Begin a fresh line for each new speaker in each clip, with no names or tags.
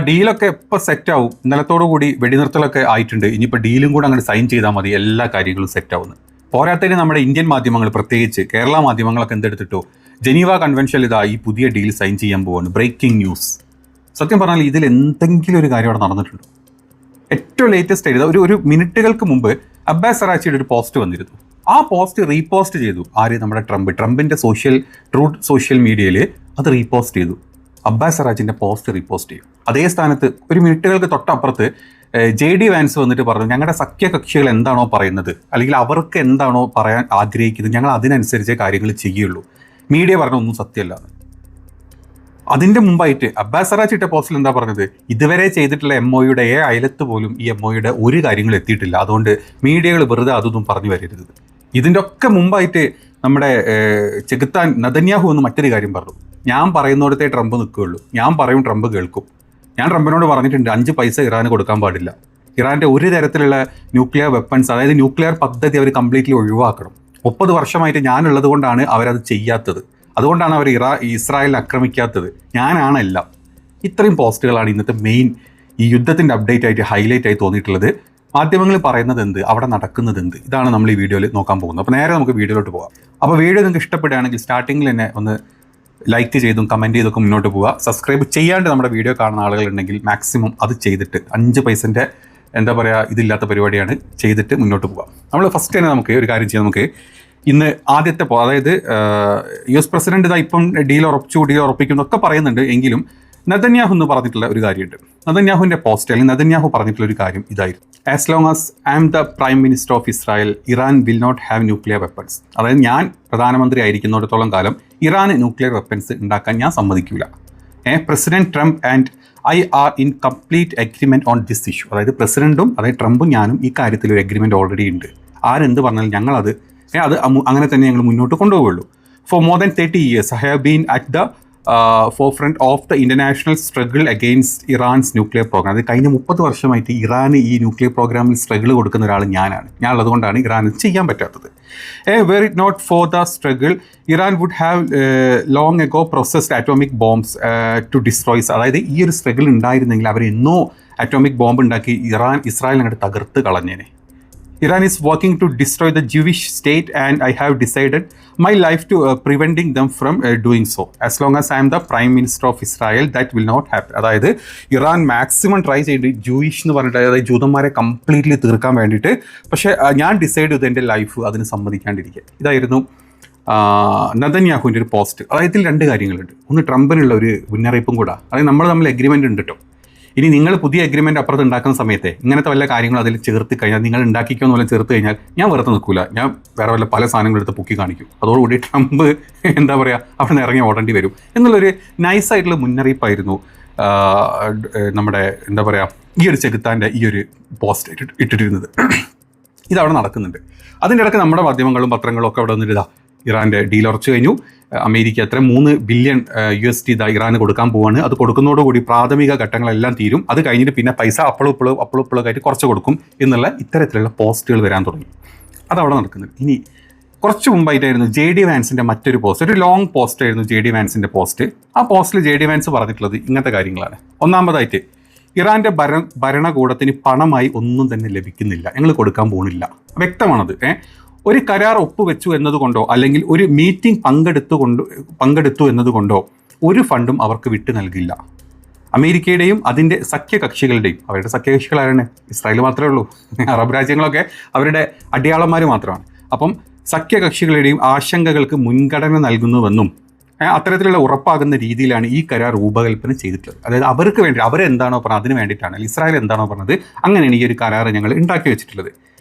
ഡീലൊക്കെ എപ്പോൾ സെറ്റ് ആവും, ഇന്നലത്തോടു കൂടി വെടിനിർത്തലൊക്കെ ആയിട്ടുണ്ട്, ഇനിയിപ്പോൾ ഡീലും കൂടെ അങ്ങോട്ട് സൈൻ ചെയ്താൽ മതി എല്ലാ കാര്യങ്ങളും സെറ്റ് ആവുന്നത്. പോരാത്തതിന് നമ്മുടെ ഇന്ത്യൻ മാധ്യമങ്ങൾ, പ്രത്യേകിച്ച് കേരള മാധ്യമങ്ങളൊക്കെ എന്തെടുത്തിട്ടോ ജനീവ കൺവെൻഷൻ ഈ പുതിയ ഡീൽ സൈൻ ചെയ്യാൻ പോവാണ്, ബ്രേക്കിംഗ് ന്യൂസ്. സത്യം പറഞ്ഞാൽ ഇതിൽ എന്തെങ്കിലും ഒരു കാര്യം അവിടെ നടന്നിട്ടുണ്ടോ? ഏറ്റവും ലേറ്റസ്റ്റ് ആയിട്ട് ഒരു മിനിറ്റുകൾക്ക് മുമ്പ് അബ്ബാസ് അറാച്ചിയുടെ ഒരു പോസ്റ്റ് വന്നിരുന്നു. ആ പോസ്റ്റ് റീപോസ്റ്റ് ചെയ്തു ആര്? നമ്മുടെ ട്രംപിൻ്റെ സോഷ്യൽ മീഡിയയിൽ അത് റീപോസ്റ്റ് ചെയ്തു. അബ്ബാസ് അറാച്ചിൻ്റെ പോസ്റ്റ് റീപോസ്റ്റ് ചെയ്യും. അതേ സ്ഥാനത്ത് ഒരു മിനിറ്റുകൾക്ക് തൊട്ടപ്പുറത്ത് JD വാൻസ് വന്നിട്ട് പറഞ്ഞു, ഞങ്ങളുടെ സഖ്യകക്ഷികൾ എന്താണോ പറയുന്നത്, അല്ലെങ്കിൽ അവർക്ക് എന്താണോ പറയാൻ ആഗ്രഹിക്കുന്നത്, ഞങ്ങൾ അതിനനുസരിച്ചേ കാര്യങ്ങൾ ചെയ്യുള്ളൂ. മീഡിയ പറഞ്ഞ ഒന്നും സത്യമല്ല. അതിൻ്റെ മുമ്പായിട്ട് അബ്ബാസ് അറാച്ചി ഇട്ട പോസ്റ്റിൽ എന്താ പറഞ്ഞത്? ഇതുവരെ ചെയ്തിട്ടുള്ള MOUയുടെ അയലത്ത് പോലും ഈ MOUയുടെ ഒരു കാര്യങ്ങളും എത്തിയിട്ടില്ല, അതുകൊണ്ട് മീഡിയകൾ വെറുതെ അതൊന്നും പറഞ്ഞു വരരുത്. ഇതിൻ്റെ ഒക്കെ മുമ്പായിട്ട് നമ്മുടെ ചെകുത്താൻ നെതന്യാഹു എന്ന് മറ്റൊരു കാര്യം പറഞ്ഞു. ഞാൻ പറയുന്നിടത്തേ ട്രംപ് നിൽക്കുകയുള്ളൂ, ഞാൻ പറയും ട്രംപ് കേൾക്കും. ഞാൻ ട്രംപിനോട് പറഞ്ഞിട്ടുണ്ട് 5 പൈസ ഇറാന് കൊടുക്കാൻ പാടില്ല. ഇറാൻ്റെ ഒരു തരത്തിലുള്ള ന്യൂക്ലിയർ വെപ്പൺസ്, അതായത് ന്യൂക്ലിയർ പദ്ധതി അവർ കംപ്ലീറ്റ്ലി ഒഴിവാക്കണം. 30 വർഷമായിട്ട് ഞാനുള്ളത് കൊണ്ടാണ് അവരത് ചെയ്യാത്തത്, അതുകൊണ്ടാണ് അവർ ഇസ്രായേലിനെ ആക്രമിക്കാത്തത്, ഞാനാണെല്ലാം. ഇത്രയും പോസ്റ്റുകളാണ് ഇന്നത്തെ മെയിൻ ഈ യുദ്ധത്തിൻ്റെ അപ്ഡേറ്റ് ആയിട്ട് ഹൈലൈറ്റ് ആയി തോന്നിയിട്ടുള്ളത്. മാധ്യമങ്ങൾ പറയുന്നത് എന്ത്, അവിടെ നടക്കുന്നത് എന്ത്, ഇതാണ് നമ്മൾ ഈ വീഡിയോയിൽ നോക്കാൻ പോകുന്നത്. അപ്പോൾ നേരെ നമുക്ക് വീഡിയോയിലോട്ട് പോകാം. അപ്പോൾ വീഡിയോ നിങ്ങൾക്ക് ഇഷ്ടപ്പെടുകയാണെങ്കിൽ സ്റ്റാർട്ടിങ്ങിൽ തന്നെ ഒന്ന് ലൈക്ക് ചെയ്തും കമൻറ്റ് ചെയ്തൊക്കെ മുന്നോട്ട് പോവുക. സബ്സ്ക്രൈബ് ചെയ്യാണ്ട് നമ്മുടെ വീഡിയോ കാണുന്ന ആളുകളുണ്ടെങ്കിൽ മാക്സിമം അത് ചെയ്തിട്ട് 5 പൈസൻ്റെ എന്താ പറയുക ഇതില്ലാത്ത പരിപാടിയാണ്, ചെയ്തിട്ട് മുന്നോട്ട് പോകാം. നമ്മൾ ഫസ്റ്റ് തന്നെ നമുക്ക് ഒരു കാര്യം ചെയ്യാം. നമുക്ക് ഇന്ന് ആദ്യത്തെ അതായത് US പ്രസിഡന്റ് ഇപ്പം ഡീൽ ഉറപ്പിക്കുന്നൊക്കെ പറയുന്നുണ്ട്, എങ്കിലും നെതന്യാഹു എന്ന് പറഞ്ഞിട്ടുള്ള ഒരു കാര്യമുണ്ട്. നെതന്യാഹുവിൻ്റെ പോസ്റ്റ് അല്ലെങ്കിൽ നെതന്യാഹു പറഞ്ഞിട്ടുള്ള ഒരു കാര്യം ഇതായിരുന്നു: as long as I am the prime minister of Israel, Iran will not have nuclear weapons. അതായത് ഞാൻ പ്രധാനമന്ത്രി ആയിരിക്കുന്നിടത്തോളം കാലം ഇറാന് ന്യൂക്ലിയർ വെപ്പൺസ് ഉണ്ടാക്കാൻ ഞാൻ സമ്മതിക്കില്ല. President Trump and I are in complete agreement on this issue. അതായത് പ്രസിഡന്റും അതായത് ട്രംപും ഞാനും ഈ കാര്യത്തിൽ ഒരു അഗ്രിമെൻറ്റ് ഓൾറെഡി ഉണ്ട്. ആരെന്ത് പറഞ്ഞാലും ഞങ്ങളത് അങ്ങനെ തന്നെ ഞങ്ങൾ മുന്നോട്ട് കൊണ്ടുപോവുള്ളൂ. For more than 30 years I have been at the forefront of the international struggle against Iran's nuclear program. അത് കഴിഞ്ഞ 30 വർഷമായിട്ട് ഇറാന് ഈ ന്യൂക്ലിയർ പ്രോഗ്രാമിൽ സ്ട്രഗിൾ കൊടുക്കുന്ന ഒരാൾ ഞാനുള്ളത് കൊണ്ടാണ് ഇറാന് ചെയ്യാൻ പറ്റാത്തത്. Were it not for the struggle, Iran would have long ago processed atomic bombs to destroy. അതായത് ഈ ഒരു സ്ട്രഗിൾ ഉണ്ടായിരുന്നെങ്കിൽ അവർ എന്നോ അറ്റോമിക് ബോംബ് ഉണ്ടാക്കി ഇസ്രായേൽ അങ്ങോട്ട് തകർത്ത് കളഞ്ഞേനെ. Iran is working to destroy the Jewish state and I have decided my life to preventing them from doing so. As long as I am the Prime Minister of Israel, that will not happen. അതായത് Iran maximum try ചെയ്ത് Jewish എന്ന് പറഞ്ഞിട്ട്, അതായത് ജൂതന്മാരെ completely തീർക്കാൻ വേണ്ടിയിട്ട്, പക്ഷേ ഞാൻ ഡിസൈഡ് ചെയ്ത് എൻ്റെ ലൈഫ് അതിന് സമ്മതിക്കാണ്ടിരിക്കുക. ഇതായിരുന്നു നെതന്യാഹുവിൻ്റെ ഒരു പോസ്റ്റ്. അതായത് ഇതിൽ 2 കാര്യങ്ങളുണ്ട്. ഒന്ന് ട്രംപിനുള്ള ഒരു മുന്നറിയിപ്പും കൂടെ, അതായത് നമ്മൾ തമ്മിൽ എഗ്രിമെൻ്റ് ഉണ്ട് കേട്ടോ. ഇനി നിങ്ങൾ പുതിയ എഗ്രിമെൻ്റ് അപ്പുറത്ത് ഉണ്ടാക്കുന്ന സമയത്തെ ഇങ്ങനത്തെ വല്ല കാര്യങ്ങളും അതിൽ ചേർത്ത് കഴിഞ്ഞാൽ, നിങ്ങൾ ഉണ്ടാക്കിക്കുമെന്ന് വല്ല ചേർത്ത് കഴിഞ്ഞാൽ ഞാൻ വെറുതെ നിൽക്കില്ല, ഞാൻ വേറെ വല്ല പല സാധനങ്ങളെടുത്ത് പൊക്കി കാണിക്കും. അതോടുകൂടി ട്രംപ് എന്താ പറയുക അവിടെ നിന്ന് ഇറങ്ങി ഓടേണ്ടി വരും എന്നുള്ളൊരു നൈസായിട്ടുള്ള മുന്നറിയിപ്പായിരുന്നു നമ്മുടെ എന്താ പറയുക ഈ ഒരു ചെകുത്താൻ്റെ ഈ ഒരു പോസ്റ്റ് ഇട്ടിട്ടിരുന്നത്. ഇതവിടെ നടക്കുന്നുണ്ട്. അതിൻ്റെ ഇടയ്ക്ക് നമ്മുടെ മാധ്യമങ്ങളും പത്രങ്ങളും ഒക്കെ അവിടെ വന്നിട്ട് ഇറാൻ്റെ ഡീൽ ഉറച്ചു കഴിഞ്ഞു. അമേരിക്ക $3 ബില്യൺ ഇറാന് കൊടുക്കാൻ പോവാണ്. അത് കൊടുക്കുന്നതോടുകൂടി പ്രാഥമിക ഘട്ടങ്ങളെല്ലാം തീരും. അത് കഴിഞ്ഞിട്ട് പിന്നെ പൈസ അപ്പോഴും ആയിട്ട് കുറച്ച് കൊടുക്കും എന്നുള്ള ഇത്തരത്തിലുള്ള പോസ്റ്റുകൾ വരാൻ തുടങ്ങി. അതവിടെ നടക്കുന്നത്. ഇനി കുറച്ച് മുമ്പായിട്ടായിരുന്നു JD വാൻസിൻ്റെ മറ്റൊരു പോസ്റ്റ്, ഒരു ലോങ് പോസ്റ്റ് ആയിരുന്നു JD വാൻസിൻ്റെ പോസ്റ്റ്. ആ പോസ്റ്റിൽ JD വാൻസ് പറഞ്ഞിട്ടുള്ളത് ഇങ്ങനത്തെ കാര്യങ്ങളാണ്. ഒന്നാമതായിട്ട്, ഇറാൻ്റെ ഭരണകൂടത്തിന് പണമായി ഒന്നും തന്നെ ലഭിക്കുന്നില്ല, ഞങ്ങൾ കൊടുക്കാൻ പോകുന്നില്ല. വ്യക്തമാണത്. ഒരു കരാർ ഒപ്പുവെച്ചു എന്നതുകൊണ്ടോ അല്ലെങ്കിൽ ഒരു മീറ്റിംഗ് പങ്കെടുത്തു എന്നതുകൊണ്ടോ ഒരു ഫണ്ടും അവർക്ക് വിട്ടു നൽകില്ല. അമേരിക്കയുടെയും അതിൻ്റെ സഖ്യകക്ഷികളുടെയും, അവരുടെ സഖ്യകക്ഷികളാരാണ്? ഇസ്രായേൽ മാത്രമേ ഉള്ളൂ. അറബ് രാജ്യങ്ങളൊക്കെ അവരുടെ അടിയാളന്മാർ മാത്രമാണ്. അപ്പം സഖ്യകക്ഷികളുടെയും ആശങ്കകൾക്ക് മുൻഗണന നൽകുന്നുവെന്നും അത്തരത്തിലുള്ള ഉറപ്പാകുന്ന രീതിയിലാണ് ഈ കരാർ രൂപകൽപ്പന ചെയ്തിട്ടുള്ളത്. അതായത് അവർക്ക് വേണ്ടി അവരെന്താണോ പറഞ്ഞത് അതിന് വേണ്ടിയിട്ടാണ്, ഇസ്രായേൽ എന്താണോ പറഞ്ഞത് അങ്ങനെയാണ് ഈ ഒരു കരാർ ഞങ്ങൾ ഉണ്ടാക്കി വെച്ചിട്ടുള്ളത്.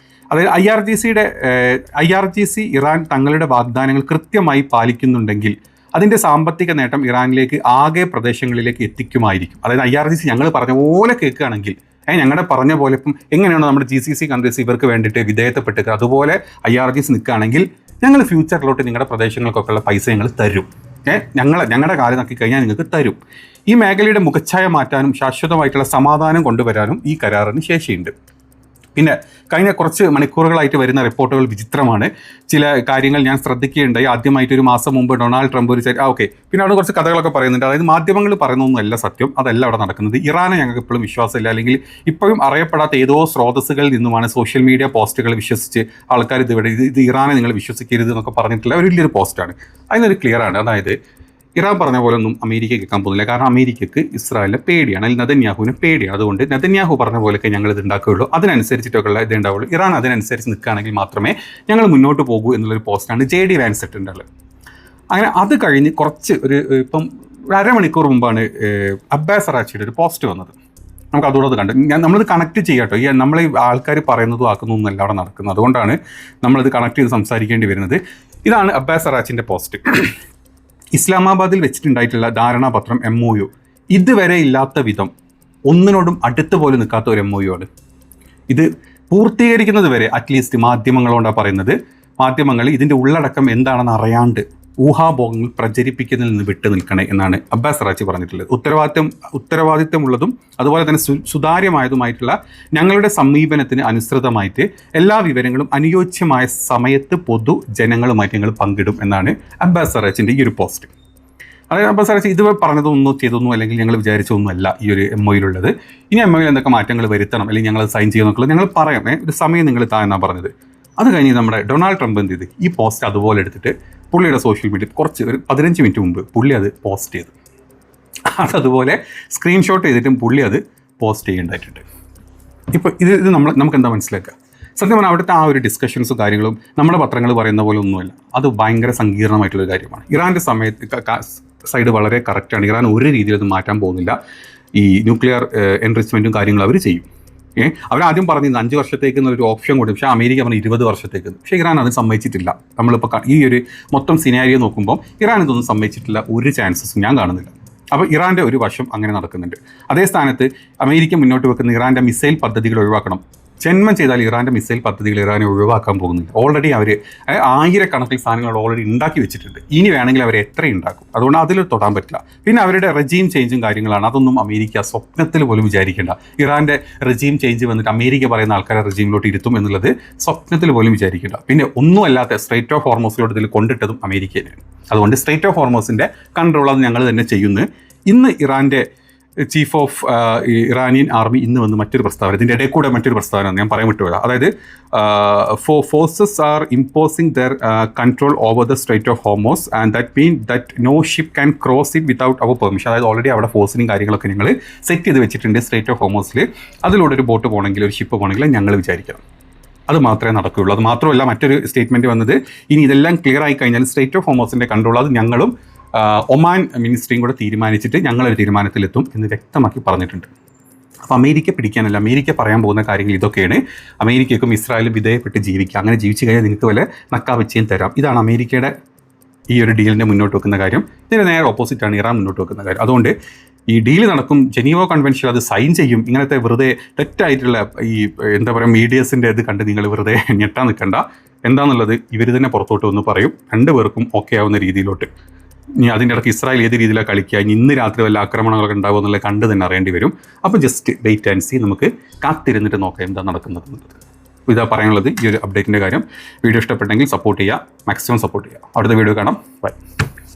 അതായത് IRGC ഇറാൻ തങ്ങളുടെ വാഗ്ദാനങ്ങൾ കൃത്യമായി പാലിക്കുന്നുണ്ടെങ്കിൽ അതിൻ്റെ സാമ്പത്തിക നേട്ടം ഇറാനിലേക്ക് ആകെ പ്രദേശങ്ങളിലേക്ക് എത്തിക്കുമായിരിക്കും. അതായത് IRGC ഞങ്ങൾ പറഞ്ഞ പോലെ കേൾക്കുകയാണെങ്കിൽ, ഞങ്ങളുടെ പറഞ്ഞ പോലെ ഇപ്പം എങ്ങനെയാണോ നമ്മുടെ GCC കൺട്രീസ് ഇവർക്ക് വേണ്ടിയിട്ട് വിധേയപ്പെട്ട് അതുപോലെ IRGC നിൽക്കുകയാണെങ്കിൽ ഞങ്ങൾ ഫ്യൂച്ചറിലോട്ട് നിങ്ങളുടെ പ്രദേശങ്ങൾക്കൊക്കെയുള്ള പൈസ ഞങ്ങൾ തരും. ഞങ്ങളുടെ കാര്യം നോക്കി കഴിഞ്ഞാൽ നിങ്ങൾക്ക് തരും. ഈ മേഖലയുടെ മുഖച്ഛായ മാറ്റാനും ശാശ്വതമായിട്ടുള്ള സമാധാനം കൊണ്ടുവരാനും ഈ കരാറിന് ശേഷിയുണ്ട്. പിന്നെ കഴിഞ്ഞ കുറച്ച് മണിക്കൂറുകളായിട്ട് വരുന്ന റിപ്പോർട്ടുകൾ വിചിത്രമാണ്. ചില കാര്യങ്ങൾ ഞാൻ ശ്രദ്ധിക്കുകയുണ്ടായി. ആദ്യമായിട്ട് ഒരു മാസം മുമ്പ് ഡൊണാൾഡ് ട്രംപ് ഒരു ഓക്കെ, പിന്നെ അവിടെ കുറച്ച് കഥകളൊക്കെ പറയുന്നുണ്ട്. അതായത് മാധ്യമങ്ങൾ പറയുന്നൊന്നുമല്ല സത്യം, അതല്ല അവിടെ നടക്കുന്നത്. ഇറാനെ ഞങ്ങൾക്ക് ഇപ്പോഴും വിശ്വാസമില്ല, അല്ലെങ്കിൽ ഇപ്പോഴും അറിയപ്പെടാത്ത ഏതോ സ്രോതസ്സുകളിൽ നിന്നുമാണ് സോഷ്യൽ മീഡിയ പോസ്റ്റുകൾ വിശ്വസിച്ച് ആൾക്കാർ ഇത് ഇറാനെ നിങ്ങൾ വിശ്വസിക്കരുത് എന്നൊക്കെ പറഞ്ഞിട്ടുള്ള ഒരു വലിയൊരു പോസ്റ്റാണ്. അതിനൊരു ക്ലിയർ ആണ്. അതായത് ഇറാൻ പറഞ്ഞ പോലെ ഒന്നും അമേരിക്ക കേൾക്കാൻ പോകുന്നില്ല. കാരണം അമേരിക്കക്ക് ഇസ്രായേലിനെ പേടിയാണ്, അല്ലെങ്കിൽ നെതന്യാഹുവിനെ പേടിയാണ്. അതുകൊണ്ട് നെതന്യാഹു പറഞ്ഞ പോലെയൊക്കെ ഞങ്ങൾ ഇത് ഉണ്ടാക്കുകയുള്ളൂ, അതിനനുസരിച്ചിട്ടൊക്കെയുള്ള ഇത് ഉണ്ടാവുള്ളൂ. ഇറാൻ അതിനനുസരിച്ച് നിൽക്കുകയാണെങ്കിൽ മാത്രമേ ഞങ്ങൾ മുന്നോട്ട് പോകൂ എന്നുള്ളൊരു പോസ്റ്റാണ് JD Vance ഇട്ടുള്ളത്. അങ്ങനെ അത് കഴിഞ്ഞ് കുറച്ച് ഇപ്പം അരമണിക്കൂർ മുമ്പാണ് അബ്ബാസ് അറാച്ചിയുടെ ഒരു പോസ്റ്റ് വന്നത്. നമുക്ക് അതോടൊത് കണ്ട് നമ്മളത് കണക്ട് ചെയ്യാട്ടോ. നമ്മൾ ഈ ആൾക്കാർ പറയുന്നതും ആക്കുന്നതൊന്നും അവിടെ നടക്കുന്നത്. അതുകൊണ്ടാണ് നമ്മളത് കണക്ട് ചെയ്ത് സംസാരിക്കേണ്ടി വരുന്നത്. ഇതാണ് അബ്ബാസ് അറാച്ചിൻ്റെ പോസ്റ്റ്. ഇസ്ലാമാബാദിൽ വെച്ചിട്ടുണ്ടായിട്ടുള്ള ധാരണാപത്രം MOU ഇതുവരെ ഇല്ലാത്ത വിധം ഒന്നിനോടും അടുത്ത് പോലും നിൽക്കാത്ത ഒരു MOU ആണ്. ഇത് പൂർത്തീകരിക്കുന്നത് വരെ അറ്റ്ലീസ്റ്റ് മാധ്യമങ്ങളോണ്ടാണ് പറയുന്നത്. മാധ്യമങ്ങൾ ഇതിൻ്റെ ഉള്ളടക്കം എന്താണെന്ന് അറിയാണ്ട് ഊഹാഭോഗങ്ങൾ പ്രചരിപ്പിക്കുന്നതിൽ നിന്ന് വിട്ടു നിൽക്കണേ എന്നാണ് അബ്ബാസ് അറാച്ചി പറഞ്ഞിട്ടുള്ളത്. ഉത്തരവാദിത്തമുള്ളതും അതുപോലെ തന്നെ സുതാര്യമായതുമായിട്ടുള്ള ഞങ്ങളുടെ സമീപനത്തിന് അനുസൃതമായിട്ട് എല്ലാ വിവരങ്ങളും അനുയോജ്യമായ സമയത്ത് പൊതുജനങ്ങളുമായിട്ട് ഞങ്ങൾ പങ്കിടും എന്നാണ് അബ്ബാസ് അറാച്ചിൻ്റെ ഈ ഒരു പോസ്റ്റ്. അതായത് അബ്ബാസ് അറാച്ചി ഇത് പറഞ്ഞതൊന്നും ചെയ്തൊന്നും അല്ലെങ്കിൽ ഞങ്ങൾ വിചാരിച്ചൊന്നുമല്ല ഈ ഒരു MOUയിലുള്ളത്. ഇനി MOUയിൽ എന്തൊക്കെ മാറ്റങ്ങൾ വരുത്തണം അല്ലെങ്കിൽ ഞങ്ങൾ സൈൻ ചെയ്യുന്നൊക്കെ ഞങ്ങൾ പറയാം, ഒരു സമയം നിങ്ങൾ എന്നാണ് പറഞ്ഞത്. അത് കഴിഞ്ഞ് നമ്മുടെ ഡൊണാൾഡ് ട്രംപ് എന്ത് ചെയ്ത് ഈ പോസ്റ്റ് അതുപോലെ എടുത്തിട്ട് പുള്ളിയുടെ സോഷ്യൽ മീഡിയ കുറച്ച് ഒരു 15 മിനിറ്റ് മുമ്പ് പുള്ളി അത് പോസ്റ്റ് ചെയ്തു. അതതുപോലെ സ്ക്രീൻഷോട്ട് ചെയ്തിട്ടും പുള്ളി അത് പോസ്റ്റ് ചെയ്യേണ്ടതായിട്ടുണ്ട്. ഇപ്പോൾ ഇത് നമുക്ക് എന്താ മനസ്സിലാക്കുക? സത്യം പറഞ്ഞാൽ അവിടുത്തെ ആ ഒരു ഡിസ്കഷൻസും കാര്യങ്ങളും നമ്മുടെ പത്രങ്ങൾ പറയുന്ന പോലെ ഒന്നുമല്ല. അത് ഭയങ്കര സങ്കീർണമായിട്ടുള്ളൊരു കാര്യമാണ്. ഇറാൻ്റെ സൈഡ് വളരെ കറക്റ്റാണ്. ഇറാൻ ഒരു രീതിയിൽ അത് മാറ്റാൻ പോകുന്നില്ല. ഈ ന്യൂക്ലിയർ എൻറിച്ച്മെൻറ്റും കാര്യങ്ങളും അവർ ചെയ്യും. അവരാദ്യം പറഞ്ഞിരുന്നു 5 വർഷത്തേക്ക് ഒരു ഓപ്ഷൻ കൊടുക്കും. പക്ഷേ അമേരിക്ക പറഞ്ഞു 20 വർഷത്തേക്ക്. പക്ഷേ ഇറാൻ അത് സമ്മതിച്ചിട്ടില്ല. നമ്മളിപ്പോൾ ഈ ഒരു മൊത്തം സിനാരിയോ നോക്കുമ്പോൾ ഇറാൻ ഇതൊന്നും സമ്മതിച്ചിട്ടില്ല, ഒരു ചാൻസസും ഞാൻ കാണുന്നില്ല. അപ്പോൾ ഇറാൻ്റെ ഒരു വശം അങ്ങനെ നടക്കുന്നുണ്ട്. അതേ സ്ഥാനത്ത് അമേരിക്ക മുന്നോട്ട് വെക്കുന്ന ഇറാൻ്റെ മിസൈൽ പദ്ധതികൾ ഒഴിവാക്കണം. ജന്മം ചെയ്താൽ ഇറാൻ്റെ മിസൈൽ പദ്ധതികൾ ഇറാനെ ഒഴിവാക്കാൻ പോകുന്നില്ല. ഓൾറെഡി അവർ ആയിരക്കണക്കിൽ സാധനങ്ങൾ ഓൾറെഡി ഉണ്ടാക്കി വെച്ചിട്ടുണ്ട്. ഇനി വേണമെങ്കിൽ അവർ എത്ര ഉണ്ടാക്കും. അതുകൊണ്ട് അതിൽ തൊടാൻ പറ്റില്ല. പിന്നെ അവരുടെ റെജീം ചേഞ്ചും കാര്യങ്ങളാണ്. അതൊന്നും അമേരിക്ക സ്വപ്നത്തിൽ പോലും വിചാരിക്കേണ്ട. ഇറാൻ്റെ റെജീം ചേഞ്ച് വന്നിട്ട് അമേരിക്ക പറയുന്ന ആൾക്കാരെ റെജീമിലോട്ട് ഇരുത്തും എന്നുള്ളത് സ്വപ്നത്തിൽ പോലും വിചാരിക്കേണ്ട. പിന്നെ ഒന്നുമല്ലാത്ത സ്ട്രൈറ്റ് ഓഫ് ഹോർമോസിലോട്ട് ഇതിൽ കൊണ്ടിട്ടതും അമേരിക്കയാണ്. അതുകൊണ്ട് സ്ട്രൈറ്റ് ഓഫ് ഹോർമോസിൻ്റെ കൺട്രോൾ അത് ഞങ്ങൾ തന്നെ ചെയ്യുന്നു. ഇന്ന് ഇറാൻ്റെ ചീഫ് ഓഫ് ഇറാനിയൻ ആർമി ഇന്ന് വന്ന് മറ്റൊരു പ്രസ്താവന, ഇതിൻ്റെ ഇടയിൽ കൂടെ മറ്റൊരു പ്രസ്താവന ഞാൻ പറയാൻ വിട്ടുപോയത്. അതായത് forces are imposing their control over the strait of Hormuz and that mean that no ship can cross it without our permission. അതായത് ഓൾറെഡി അവിടെ ഫോഴ്സിനും കാര്യങ്ങളൊക്കെ ഞങ്ങൾ സെറ്റ് ചെയ്ത് വെച്ചിട്ടുണ്ട് സ്ട്രൈറ്റ് ഓഫ് ഹോർമോസിൽ. അതിലൂടെ ഒരു ബോട്ട് പോകണമെങ്കിൽ ഒരു ഷിപ്പ് പോകണമെങ്കിൽ ഞങ്ങൾ വിചാരിക്കണം. അത് മാത്രമേ നടക്കുകയുള്ളൂ. അത് മാത്രമല്ല മറ്റൊരു സ്റ്റേറ്റ്മെൻറ്റ് വന്നത്, ഇനി ഇതെല്ലാം ക്ലിയർ ആയി കഴിഞ്ഞാൽ സ്ട്രൈറ്റ് ഓഫ് ഹോർമോസിൻ്റെ കൺട്രോൾ അത് ഞങ്ങളും ഒമാൻ മിനിസ്ട്രിയും കൂടെ തീരുമാനിച്ചിട്ട് ഞങ്ങളൊരു തീരുമാനത്തിലെത്തും എന്ന് വ്യക്തമാക്കി പറഞ്ഞിട്ടുണ്ട്. അപ്പോൾ അമേരിക്ക പിടിക്കാനല്ല, അമേരിക്ക പറയാൻ പോകുന്ന കാര്യങ്ങൾ ഇതൊക്കെയാണ്. അമേരിക്കയ്ക്കും ഇസ്രായേലും വിധേയപ്പെട്ട് ജീവിക്കുക. അങ്ങനെ ജീവിച്ചു കഴിഞ്ഞാൽ നിങ്ങൾക്ക് വല്ല നക്കാവെച്ചയും തരാം. ഇതാണ് അമേരിക്കയുടെ ഈ ഒരു ഡീലിൻ്റെ മുന്നോട്ട് വെക്കുന്ന കാര്യം. ഇതിന് നേരെ ഓപ്പോസിറ്റാണ് ഇറാൻ മുന്നോട്ട് വെക്കുന്ന കാര്യം. അതുകൊണ്ട് ഈ ഡീൽ നടക്കും, ജനീവ കൺവെൻഷൻ അത് സൈൻ ചെയ്യും. ഇങ്ങനത്തെ വെറുതെ തെറ്റായിട്ടുള്ള ഈ എന്താ പറയുക മീഡിയസിൻ്റെ ഇത് കണ്ട് നിങ്ങൾ വെറുതെ ഞെട്ടാൻ നിൽക്കണ്ട. എന്താണെന്നുള്ളത് ഇവർ തന്നെ പുറത്തോട്ട് വന്ന് പറയും. രണ്ടുപേർക്കും ഓക്കെ ആവുന്ന രീതിയിലോട്ട്. ഇനി അതിൻ്റെ ഇടയ്ക്ക് ഇസ്രായേൽ ഏത് രീതിയിലാണ് കളിക്കുക, ഇന്ന് രാത്രി വല്ല ആക്രമണങ്ങളൊക്കെ ഉണ്ടാകുമോ എന്നുള്ളത് കണ്ട് തന്നെ അറിയേണ്ടി വരും. അപ്പോൾ ജസ്റ്റ് വെയിറ്റ് ആൻഡ് സീ, നമുക്ക് കാത്തിരുന്നിട്ട് നോക്കാം എന്താ നടക്കുന്നത് എന്നുള്ളത്. ഇതാ പറയാനുള്ളത് ഈ ഒരു അപ്ഡേറ്റിൻ്റെ കാര്യം. വീഡിയോ ഇഷ്ടപ്പെട്ടെങ്കിൽ സപ്പോർട്ട് ചെയ്യുക, മാക്സിമം സപ്പോർട്ട് ചെയ്യുക. അടുത്ത വീഡിയോ കാണാം. ബൈ.